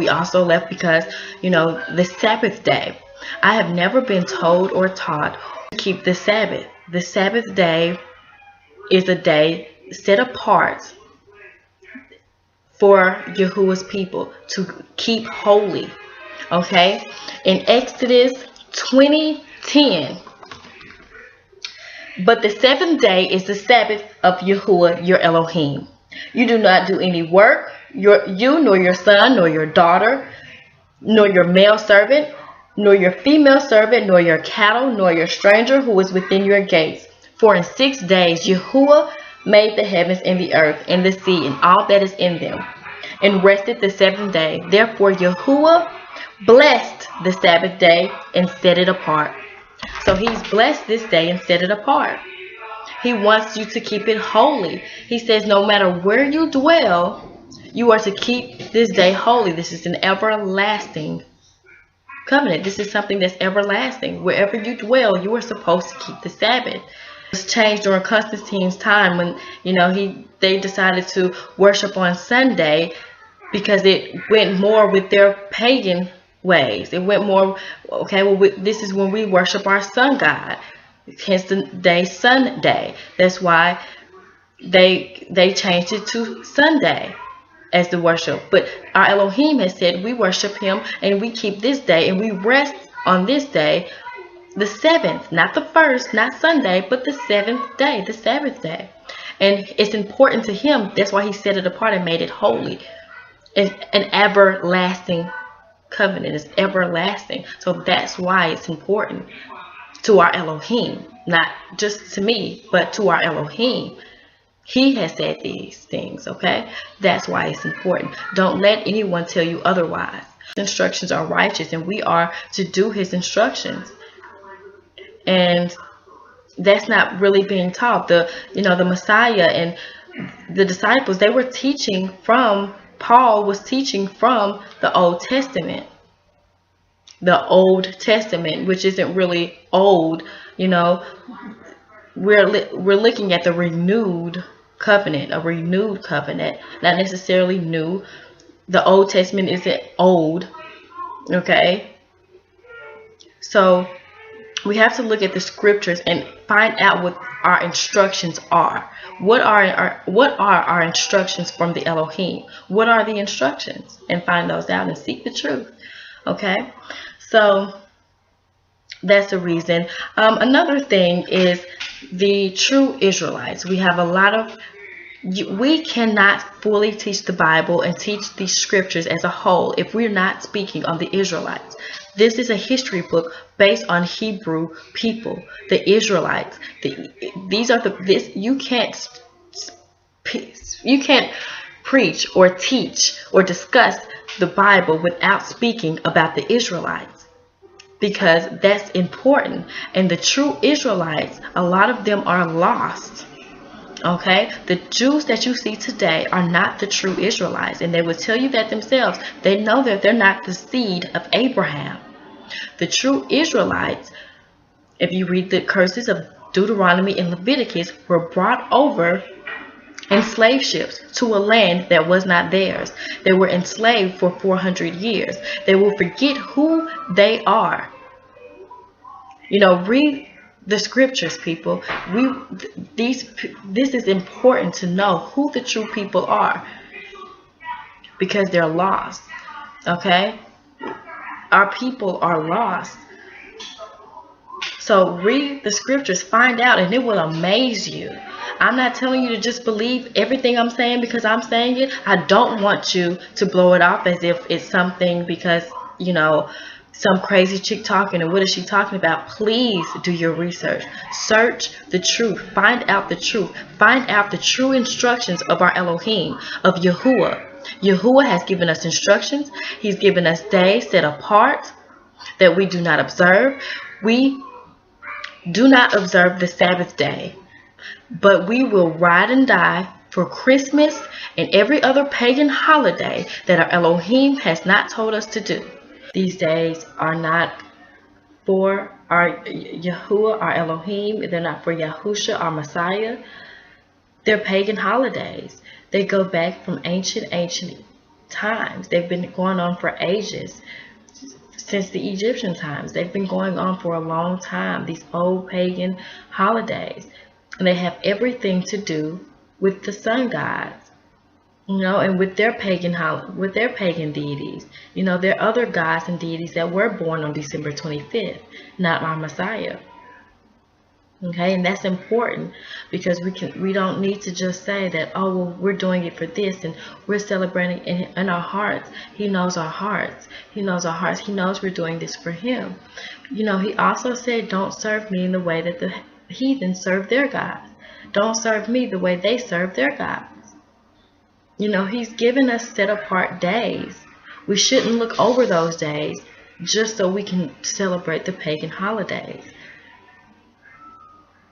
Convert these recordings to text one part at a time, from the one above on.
We also left because, the Sabbath day. I have never been told or taught to keep the Sabbath. The Sabbath day is a day set apart for Yahuwah's people to keep holy. Okay? In Exodus 20:10, but the seventh day is the Sabbath of Yahuwah your Elohim. You do not do any work, you nor your son, nor your daughter, nor your male servant, nor your female servant, nor your cattle, nor your stranger who is within your gates. For in 6 days Yahuwah made the heavens and the earth and the sea and all that is in them, and rested the seventh day. Therefore Yahuwah blessed the Sabbath day and set it apart. So he's blessed this day and set it apart. He wants you to keep it holy. He says no matter where you dwell, you are to keep this day holy. This is an everlasting covenant. This is something that's everlasting. Wherever you dwell, you are supposed to keep the Sabbath. It was changed during Constantine's time when, they decided to worship on Sunday because it went more with their pagan ways. It went more, this is when we worship our sun god. Hence the day Sunday. That's why they changed it to Sunday as the worship. But our Elohim has said we worship him and we keep this day and we rest on this day, the seventh, not the first, not Sunday, but the seventh day, the Sabbath day. And it's important to him. That's why he set it apart and made it holy. It's an everlasting covenant. It's everlasting. So that's why it's important to our Elohim, not just to me, but to our Elohim. He has said these things, okay? That's why it's important. Don't let anyone tell you otherwise. His instructions are righteous, and we are to do his instructions. And that's not really being taught. The Messiah and the disciples, they were teaching from, Paul was teaching from the Old Testament. The Old Testament, which isn't really old, we're looking at the renewed covenant, a renewed covenant, not necessarily new. The Old Testament isn't old, okay? So we have to look at the scriptures and find out what our instructions are. What are our instructions from the Elohim? What are the instructions? And find those out and seek the truth, okay? So that's the reason. Another thing is the true Israelites. We have a lot of, we cannot fully teach the Bible and teach these scriptures as a whole if we're not speaking on the Israelites. This is a history book based on Hebrew people, the Israelites. You can't preach or teach or discuss the Bible without speaking about the Israelites, because that's important. And the true Israelites, a lot of them are lost. Okay, the Jews that you see today are not the true Israelites, and they will tell you that themselves. They know that they're not the seed of Abraham. The true Israelites, if you read the curses of Deuteronomy and Leviticus, were brought over in slave ships to a land that was not theirs. They were enslaved for 400 years. They will forget who they are. Read the scriptures, people. This is important to know who the true people are, because they're lost. Okay, our people are lost. So read the scriptures, find out, and it will amaze you. I'm not telling you to just believe everything I'm saying because I'm saying it. I don't want you to blow it off as if it's something because some crazy chick talking, and what is she talking about? Please do your research. Search the truth. Find out the truth. Find out the true instructions of our Elohim, of Yahuwah. Yahuwah has given us instructions. He's given us days set apart that we do not observe. We do not observe the Sabbath day, but we will ride and die for Christmas and every other pagan holiday that our Elohim has not told us to do. These days are not for our Yahuwah, our Elohim. They're not for Yahusha, our Messiah. They're pagan holidays. They go back from ancient times. They've been going on for ages. Since the Egyptian times. They've been going on for a long time, these old pagan holidays. And they have everything to do with the sun gods, and with their pagan deities. There are other gods and deities that were born on December 25th, not our Messiah. Okay, and that's important, because we don't need to just say that, oh, well, we're doing it for this and we're celebrating in our hearts. He knows our hearts. He knows our hearts. He knows we're doing this for him. He also said, don't serve me in the way that the heathens serve their gods. Don't serve me the way they serve their gods. He's given us set apart days. We shouldn't look over those days just so we can celebrate the pagan holidays.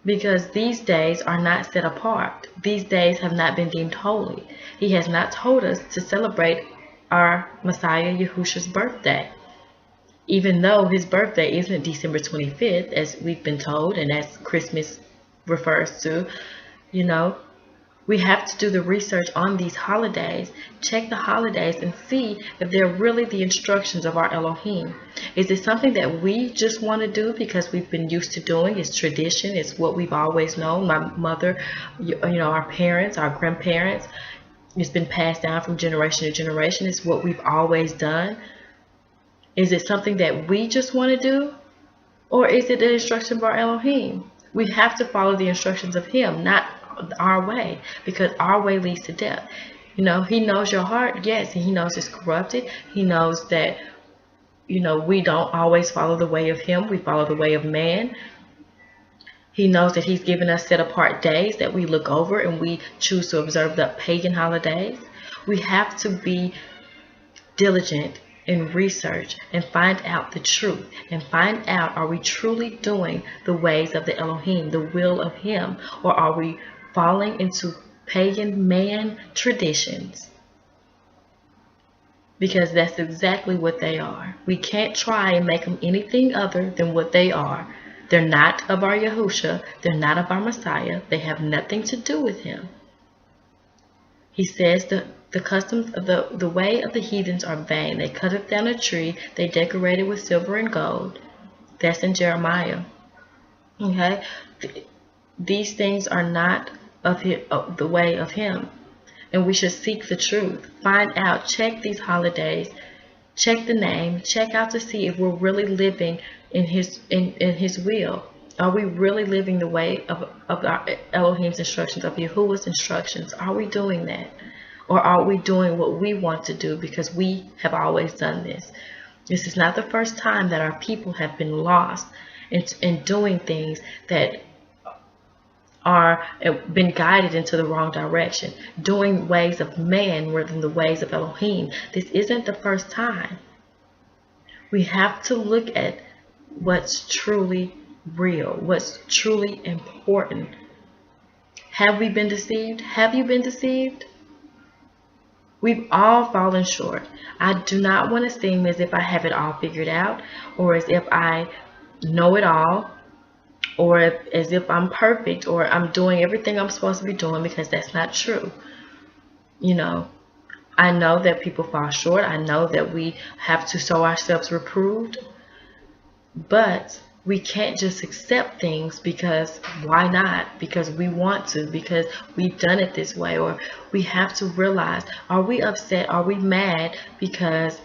Because these days are not set apart. These days have not been deemed holy. He has not told us to celebrate our Messiah Yahushua's birthday. Even though his birthday isn't December 25th, as we've been told, and as Christmas refers to, we have to do the research on these holidays, check the holidays, and see if they're really the instructions of our Elohim. Is it something that we just want to do because we've been used to doing? It's tradition. It's what we've always known. My mother, our parents, our grandparents, it's been passed down from generation to generation. It's what we've always done. Is it something that we just want to do? Or is it the instruction of our Elohim? We have to follow the instructions of him, not our way, because our way leads to death. He knows your heart, yes, and he knows it's corrupted. He knows that we don't always follow the way of him. We follow the way of man. He knows that he's given us set apart days that we look over and we choose to observe the pagan holidays. We have to be diligent in research and find out the truth, and find out, are we truly doing the ways of the Elohim, the will of him, or are we falling into pagan man traditions? Because that's exactly what they are. We can't try and make them anything other than what they are. They're not of our Yahushua. They're not of our Messiah. They have nothing to do with him. He says the customs of the way of the heathens are vain. They cut down a tree. They decorate it with silver and gold. That's in Jeremiah. Okay? These things are not of the way of him. And we should seek the truth. Find out, check these holidays, check the name, check out to see if we're really living in his will. Are we really living the way of our Elohim's instructions, of Yahuwah's instructions? Are we doing that? Or are we doing what we want to do because we have always done this? This is not the first time that our people have been lost in doing things that are been guided into the wrong direction, doing ways of man rather than the ways of Elohim. This isn't the first time. We have to look at what's truly real, what's truly important. Have we been deceived? Have you been deceived? We've all fallen short. I do not want to seem as if I have it all figured out, or as if I know it all, or as if I'm perfect, or I'm doing everything I'm supposed to be doing, because that's not true. I know that people fall short. I know that we have to show ourselves reproved, but we can't just accept things because why not? Because we want to, because we've done it this way. Or we have to realize, are we upset? Are we mad because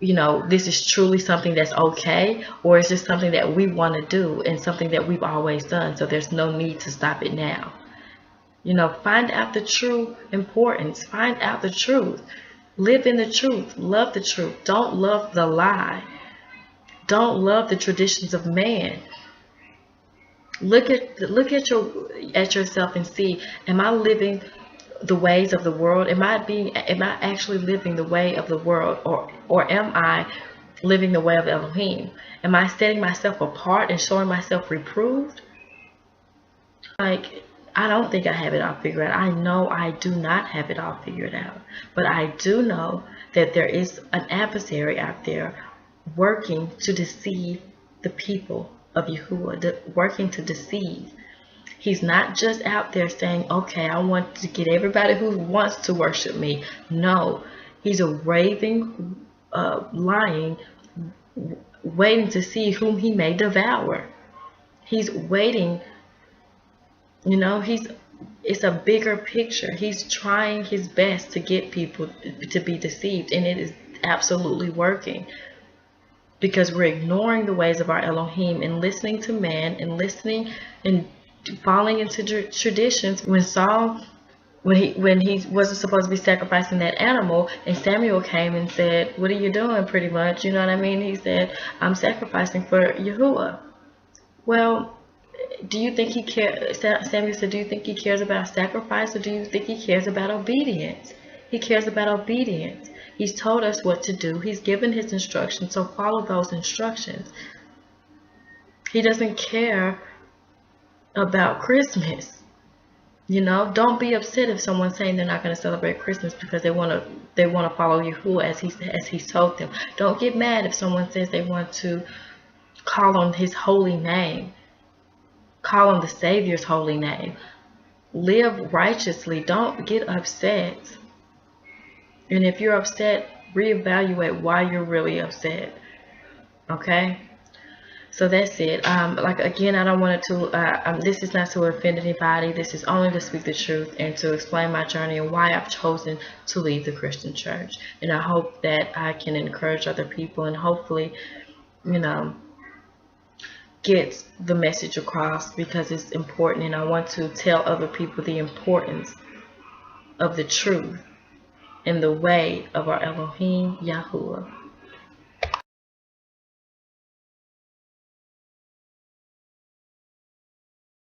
this is truly something that's okay, or is this something that we want to do and something that we've always done, so there's no need to stop it now? Find out the true importance. Find out the truth. Live in the truth. Love the truth. Don't love the lie. Don't love the traditions of man. Look at yourself and see, am I living the ways of the world? Am I actually living the way of the world, or am I living the way of Elohim? Am I setting myself apart and showing myself reproved? I don't think I have it all figured out. I know I do not have it all figured out, but I do know that there is an adversary out there working to deceive the people of Yahuwah, working to deceive. He's not just out there saying, okay, I want to get everybody who wants to worship me. No, he's a raving lion waiting to see whom he may devour. He's waiting, it's a bigger picture. He's trying his best to get people to be deceived, and it is absolutely working. Because we're ignoring the ways of our Elohim and listening to man and listening and falling into traditions. When Saul, when he wasn't supposed to be sacrificing that animal, and Samuel came and said, what are you doing, pretty much? You know what I mean? He said, I'm sacrificing for Yahuwah. Well, do you think he cares? Samuel said, do you think he cares about sacrifice, or do you think he cares about obedience? He cares about obedience. He's told us what to do. He's given his instructions, so follow those instructions. He doesn't care about Christmas. Don't be upset if someone's saying they're not going to celebrate Christmas because they want to follow Yahuwah as he's told them. Don't get mad if someone says they want to call on his holy name. Call on the Savior's holy name. Live righteously. Don't get upset. And if you're upset, reevaluate why you're really upset. Okay? So that's it. Again, I don't want it to, this is not to offend anybody. This is only to speak the truth and to explain my journey and why I've chosen to leave the Christian church. And I hope that I can encourage other people and hopefully, get the message across, because it's important. And I want to tell other people the importance of the truth in the way of our Elohim, Yahuwah.